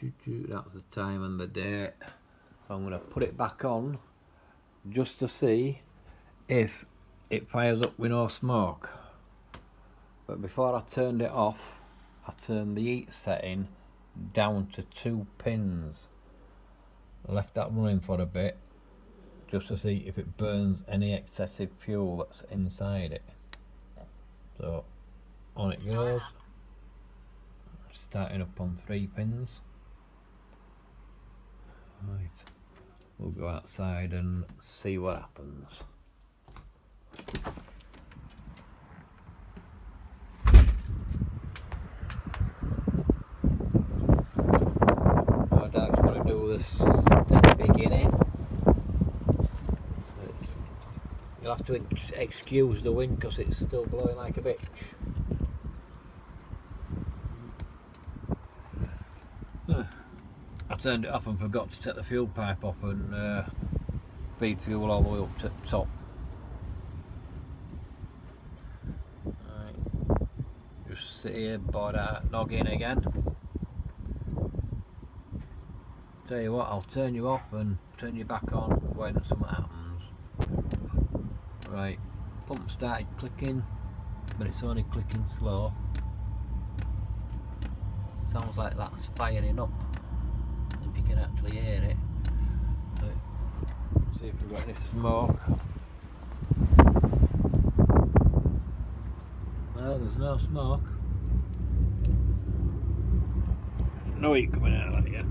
That's the time and the date. So I'm going to put it back on just to see if it fires up with no smoke. But before I turned it off, I turned the heat setting down to 2 pins. I left that running for a bit just to see if it burns any excessive fuel that's inside it. So on it goes, starting up on 3 pins. Right, we'll go outside and see what happens. My dog's going to do this steady beginning. You'll have to excuse the wind because it's still blowing like a bitch. I turned it off and forgot to take the fuel pipe off and feed fuel all the way up to the top. Right. Just sit here, bored out, noggin again. Tell you what, I'll turn you off and turn you back on when something happens. Right, pump started clicking, but it's only clicking slow. Sounds like that's firing up, if you can actually hear it. Right. See if we've got any smoke. No, there's no smoke. No heat coming out of that yet.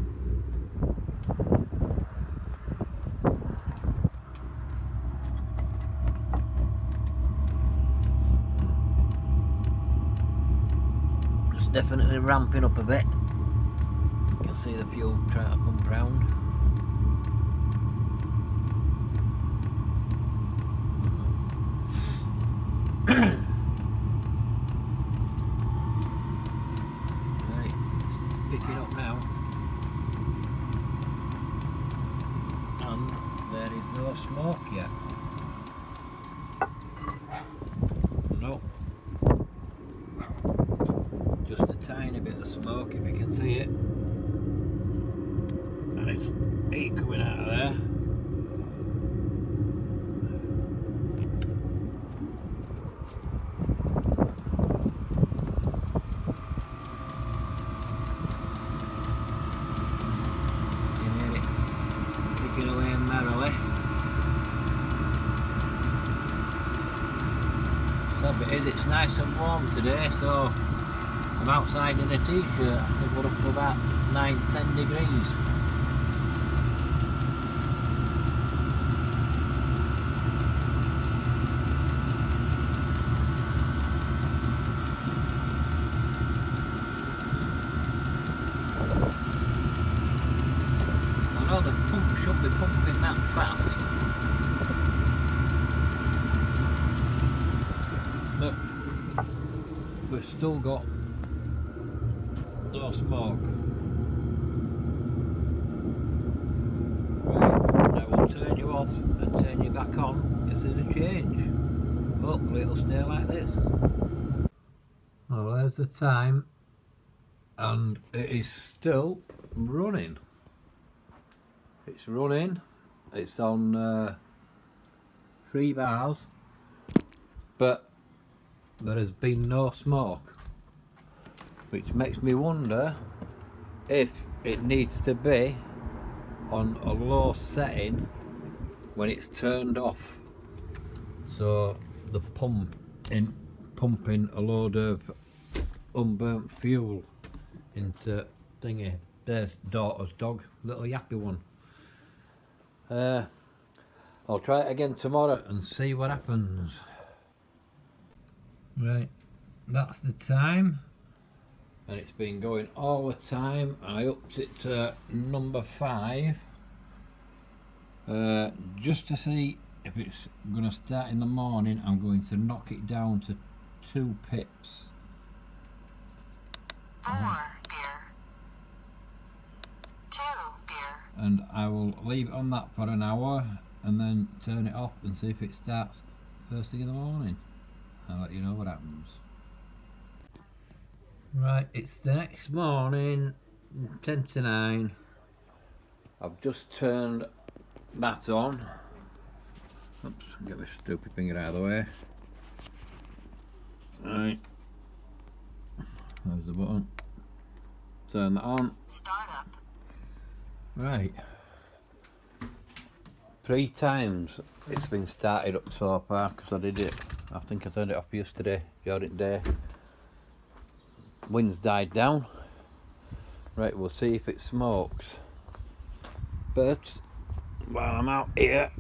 Definitely ramping up a bit. You can see the fuel trying to pump round. Right, it's picking up now. And there is no smoke yet. Nope. Just a tiny bit of smoke if you can see it, and it's heat coming out of there. You can hear it kicking away merrily. So it is, it's nice and warm today, so I'm outside in a t-shirt. I think we're up to about 9-10 degrees. I know the pump should be pumping that fast, but we've still got no smoke. Right, I will turn you off and turn you back on if there's a change. Hopefully it'll stay like this. Well, there's the time, and it is still running. It's running. It's on 3 bars, but there has been no smoke, which makes me wonder if it needs to be on a low setting when it's turned off, so the pumping a load of unburnt fuel into thingy. There's daughter's dog, little yappy one. I'll try it again tomorrow and see what happens. Right, that's the time, and it's been going all the time, and I upped it to number 5 just to see if it's going to start in the morning. I'm going to knock it down to 2 pips. 4 beer. 2 beer. And I will leave it on that for an hour and then turn it off and see if it starts first thing in the morning. I'll let you know what happens. Right, it's the next morning, 10 to 9. I've just turned that on. Oops, get this stupid finger out of the way. Right. There's the button. Turn that on. Start up. Right. 3 times it's been started up so far because I did it. I think I turned it off yesterday during the day. Wind's died down. Right, we'll see if it smokes. But while I'm out here,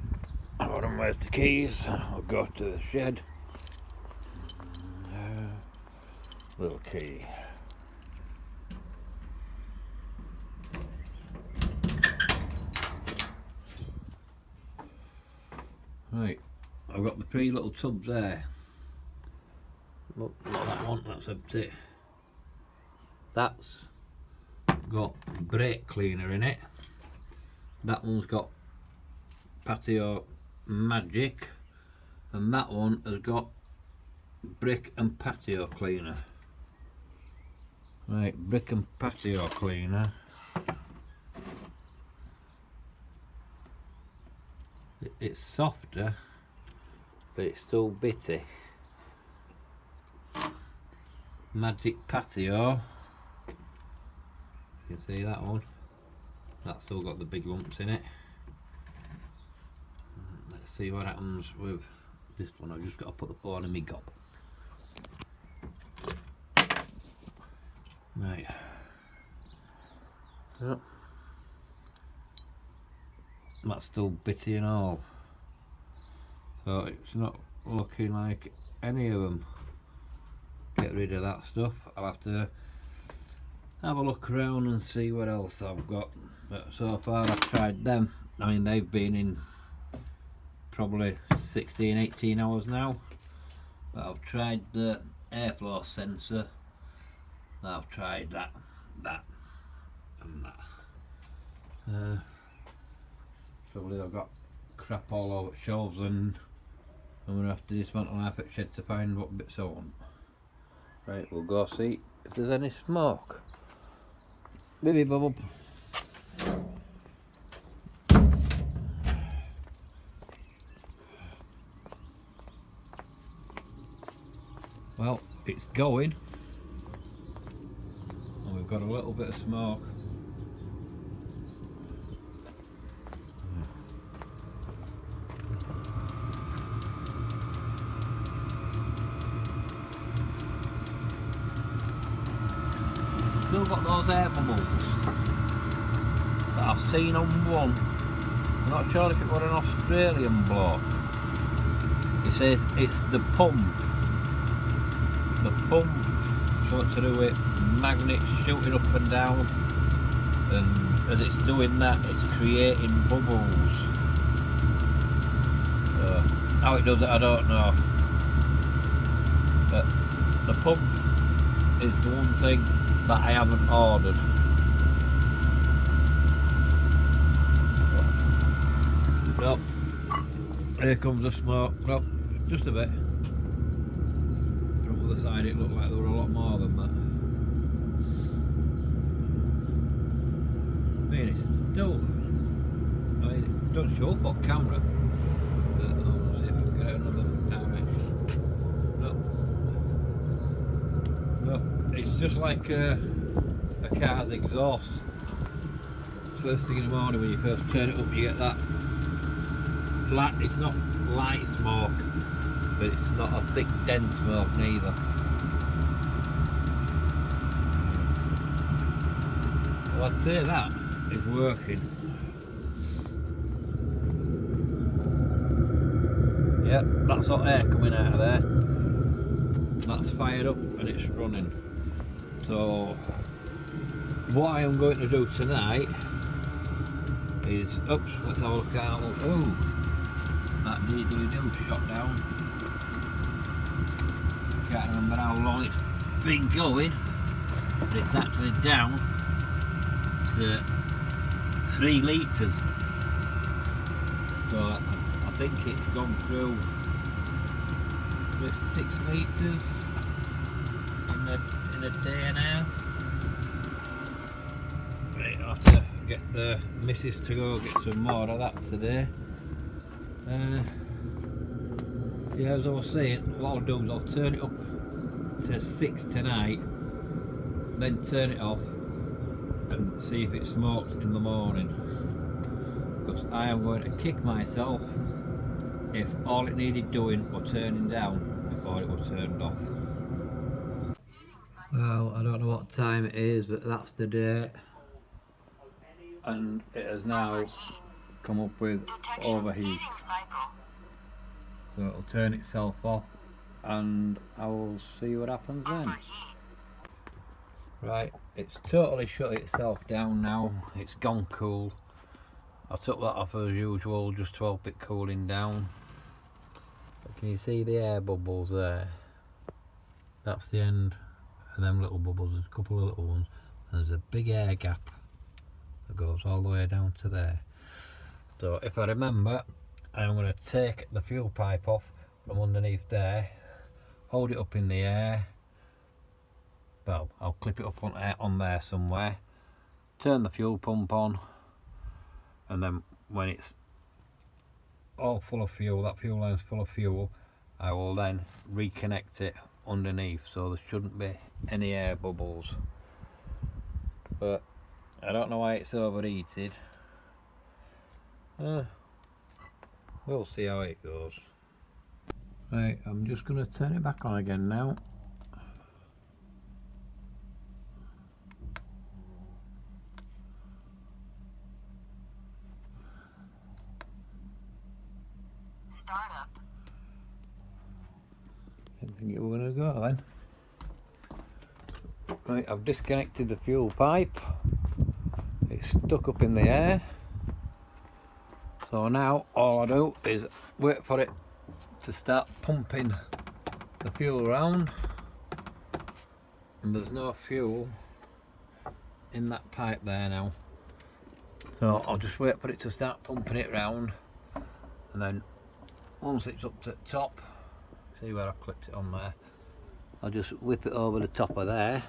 hold on, where's the keys? I'll go to the shed. Little key. Right, I've got the 3 little tubs there. Look at that one, that's empty. That's got brake cleaner in it. That one's got patio magic, and that one has got brick and patio cleaner. Right, brick and patio cleaner. It's softer, but it's still bitty. Magic patio. You can see that one. That's still got the big lumps in it. Let's see what happens with this one. I've just got to put the phone in my gob. Right. Yep. That's still bitty and all. So it's not looking like any of them get rid of that stuff. I'll have to have a look around and see what else I've got. But so far I've tried them. I mean, they've been in probably 16-18 hours now. But I've tried the airflow sensor. I've tried that, and that. Probably I've got crap all over shelves, and I'm going to have to dismantle half at shed to find what bits I want. Right, we'll go see if there's any smoke. Baby bubble. Well, it's going, and we've got a little bit of smoke. Still got those air bubbles that I've seen on one. I'm not sure if it was an Australian bloke. He says it's the pump. The pump, something to do with magnets shooting up and down, and as it's doing that, it's creating bubbles. How it does it, I don't know. But the pump is the one thing that I haven't ordered. Nope. Here comes the smoke. Nope, just a bit. From the other side it looked like there were a lot more than that. I mean, it's still, I mean, it doesn't show up on camera. But I'll see if I can get another direction. Nope. It's just like a car's exhaust. First thing in the morning when you first turn it up, you get that light. It's not light smoke, but it's not a thick, dense smoke neither. Well, I'd say that is working. Yep, that's hot air coming out of there. That's fired up and it's running. So what I am going to do tonight is, oops, let's have a look at, oh, that diesel shot down. Can't remember how long it's been going, but it's actually down to 3 litres. So I think it's gone through 6 litres in a day now. I'll have to get the missus to go get some more of that today. Yeah, as I was saying, what I'll do is I'll turn it up to 6 tonight, then turn it off and see if it smokes in the morning, because I am going to kick myself if all it needed doing was turning down before it was turned off. Well, I don't know what time it is, but that's the date, and it has now come up with overheat, so it'll turn itself off and I will see what happens then. Right, it's totally shut itself down now, it's gone cool. I took that off as usual just to help it cooling down. But can you see the air bubbles there? That's the end of them little bubbles. There's a couple of little ones, and there's a big air gap that goes all the way down to there. So if I remember, I'm going to take the fuel pipe off from underneath there, hold it up in the air. Well, I'll clip it up on there somewhere, turn the fuel pump on, and then when it's all full of fuel, that fuel line's full of fuel, I will then reconnect it underneath, so there shouldn't be any air bubbles. But I don't know why it's overheated. We'll see how it goes. Right, I'm just going to turn it back on again now. Didn't think it was going to go then. Right, I've disconnected the fuel pipe. It's stuck up in the air. So now all I do is wait for it to start pumping the fuel around. And there's no fuel in that pipe there now. So I'll just wait for it to start pumping it round, and then once it's up to the top, see where I've clipped it on there, I'll just whip it over the top of there,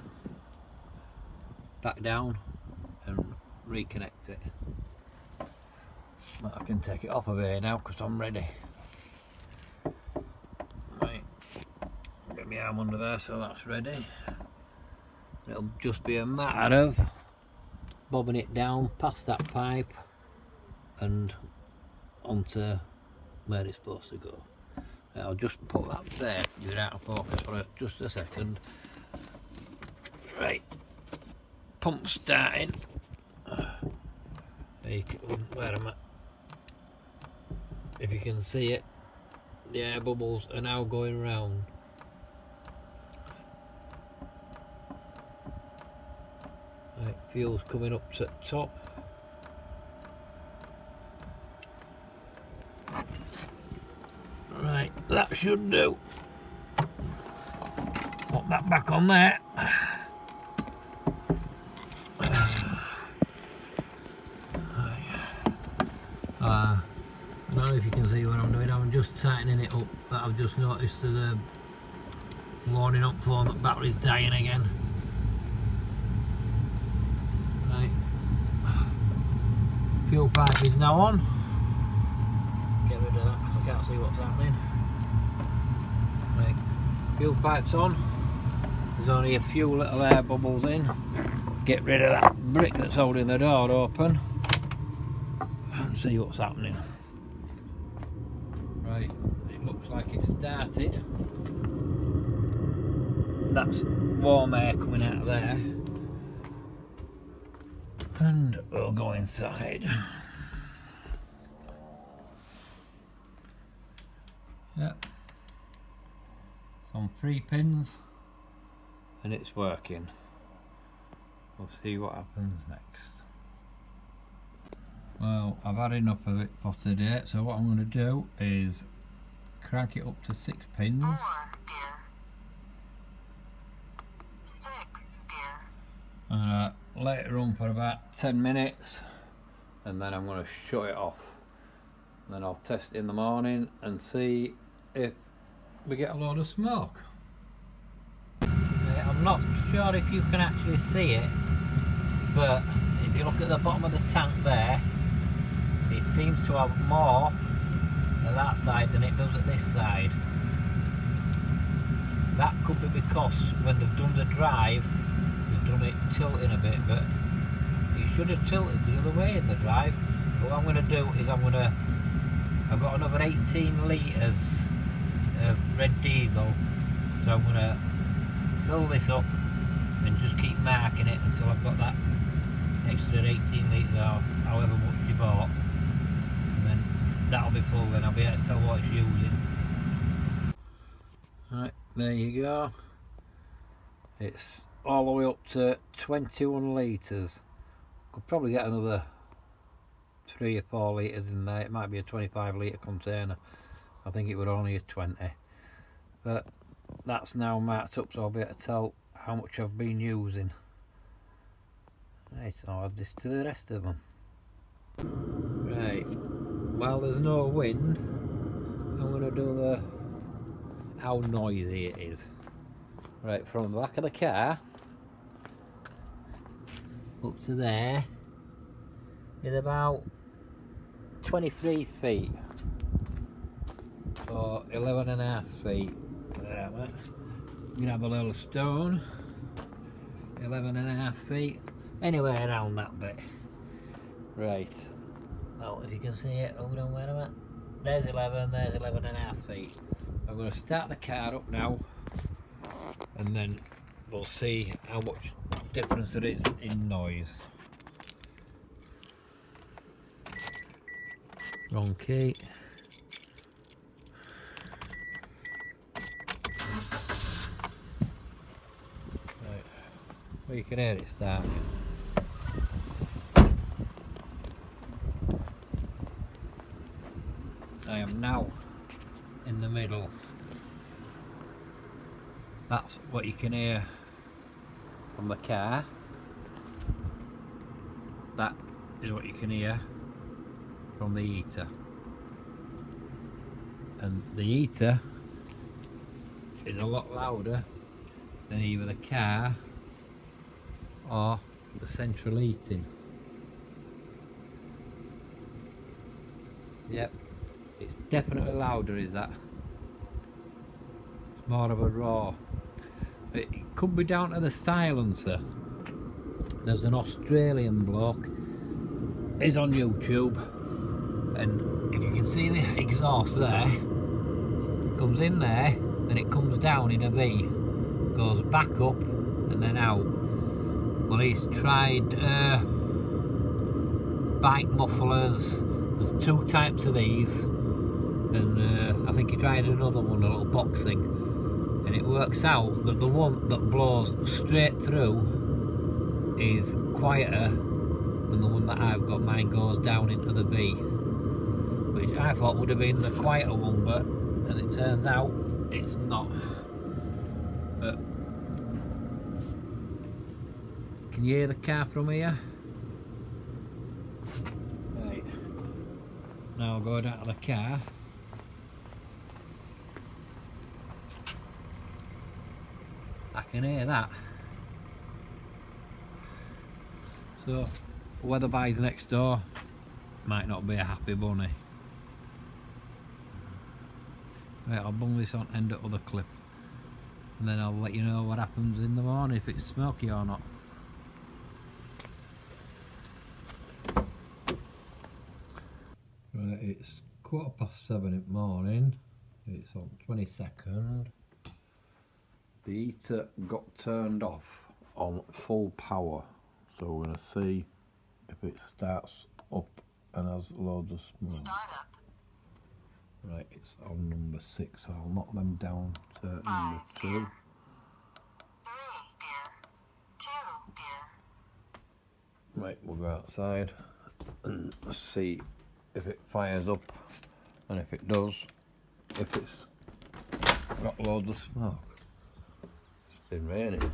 back down and reconnect it. But I can take it off of here now because I'm ready. Right, get my arm under there so that's ready. It'll just be a matter of bobbing it down past that pipe and onto where it's supposed to go. I'll just put that there, get it out of focus for just a second. Right, pump starting. Where am I? If you can see it, the air bubbles are now going round. Right, fuel's coming up to the top. Right, that should do. Put that back on there. I don't know if you can see what I'm doing. I'm just tightening it up. That I've just noticed there's a warning up phone that battery's dying again. Right, fuel pipe is now on. Get rid of that because I can't see what's happening. Right, fuel pipe's on. There's only a few little air bubbles in. Get rid of that brick that's holding the door open and see what's happening. Right, it looks like it started. That's warm air coming out of there. And we'll go inside. Yep. It's on 3 pins and it's working. We'll see what happens next. Well, I've had enough of it for today, so what I'm going to do is crank it up to 6 pins. 4 gear. 6 gear. And let it run for about 10 minutes and then I'm going to shut it off. And then I'll test it in the morning and see if we get a load of smoke. I'm not sure if you can actually see it, but if you you look at the bottom of the tank there, it seems to have more at that side than it does at this side. That could be because when they've done the drive, they've done it tilting a bit, but it should have tilted the other way in the drive. But what I'm going to do is I've got another 18 litres of red diesel, so I'm going to fill this up and just keep marking it until I've got that extra 18 litres or however much you bought, and then that'll be full, then I'll be able to tell what it's using. Right, there you go. It's all the way up to 21 litres. Could probably get another 3 or 4 litres in there. It might be a 25 litre container. I think it was only a 20. But that's now marked up, so I'll be able to tell how much I've been using. Right, I'll add this to the rest of them. Right, while there's no wind, I'm going to do how noisy it is. Right, from the back of the car up to there is about 23 feet, or 11.5 feet. There, I'm gonna have a little stone. 11.5 feet, anywhere around that bit. Right, well, if you can see it, hold on, where am I? There's 11, there's 11.5 feet. I'm going to start the car up now, and then we'll see how much difference there is in noise. Wrong key. Right. Well, you can hear it starting. I am now in the middle. That's what you can hear from the car. That is what you can hear from the heater. And the heater is a lot louder than either the car or the central heating. Yep, it's definitely louder, is that? It's more of a roar. It could be down to the silencer. There's an Australian bloke, he's on YouTube, and if you can see the exhaust there, it comes in there, then it comes down in a V, goes back up and then out. Well, he's tried bike mufflers. There's 2 types of these, and I think he tried another one, a little box thing, and it works out that the one that blows straight through is quieter than the one that I've got. Mine goes down into the V, which I thought would have been the quieter one, but as it turns out, it's not. But can you hear the car from here? Right, now I'll go down to the car. I can hear that. So, whoever buys next door might not be a happy bunny. Right, I'll bung this on end of the clip, and then I'll let you know what happens in the morning, if it's smoky or not. Right, it's 7:15 in the morning. It's on 22nd. The heater got turned off on full power, so we're going to see if it starts up and has loads of smoke. Right, it's on number 6, so I'll knock them down to number 2. Right, we'll go outside and see if it fires up, and if it does, if it's got loads of smoke. It's been raining.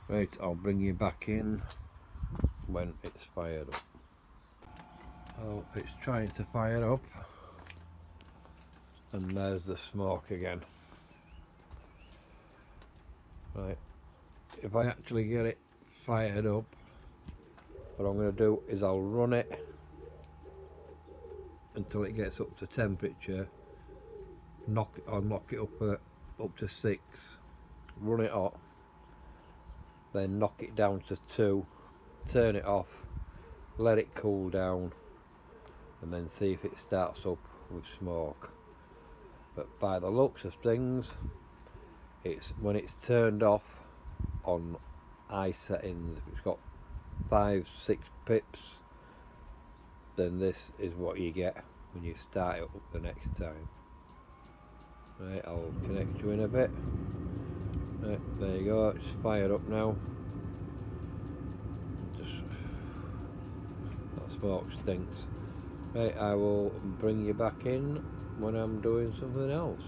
Right, I'll bring you back in when it's fired up. Oh, it's trying to fire up, and there's the smoke again. Right, if I actually get it fired up, what I'm going to do is I'll run it until it gets up to temperature, I'll knock it up to 6, run it hot, then knock it down to 2, turn it off, let it cool down, and then see if it starts up with smoke. But by the looks of things, when it's turned off on high settings, if it's got 5-6 pips, then this is what you get when you start it up the next time. Right, I'll connect you in a bit. Right, there you go, it's fired up now. That smoke stinks. Right, I will bring you back in when I'm doing something else.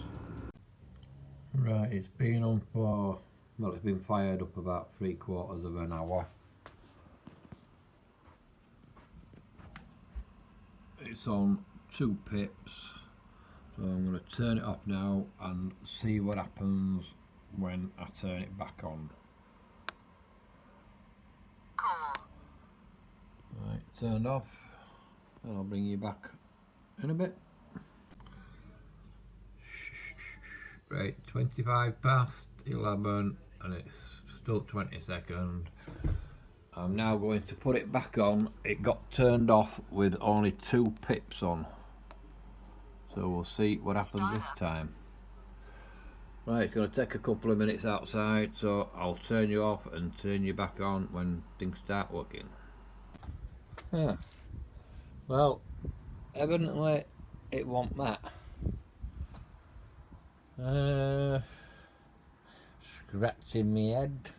Right, it's been on for, well, it's been fired up about 3/4 of an hour. It's on 2 pips, so I'm going to turn it off now and see what happens when I turn it back on. Cool. Right, turned off, and I'll bring you back in a bit. Right, 25 past 11 and it's still 20 seconds. I'm now going to put it back on. It got turned off with only 2 pips on, so we'll see what happens this time. Right, it's going to take a couple of minutes outside, so I'll turn you off and turn you back on when things start working. Well, evidently it won't that. Scratching me head.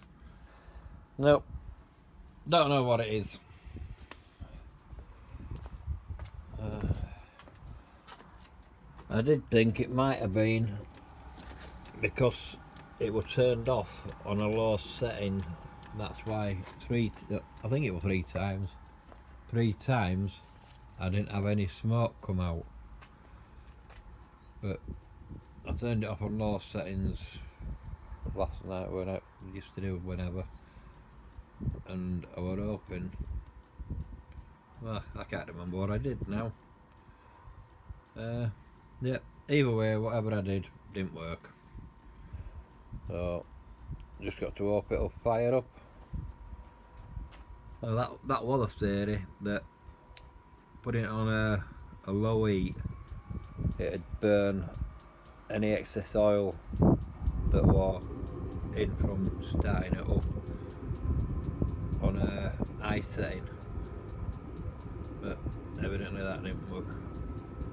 Nope, don't know what it is. I did think it might have been because it was turned off on a low setting. That's why I think it was 3 times. 3 times I didn't have any smoke come out. But I turned it off on low settings last night when I used to do whenever, and I was hoping, well, I can't remember what I did now. Yeah, either way, whatever I did didn't work, so just got to hope it'll fire up. Well, that was a theory, that putting it on a low heat, it'd burn any excess oil that was in from starting it up on a high setting, but evidently that didn't work.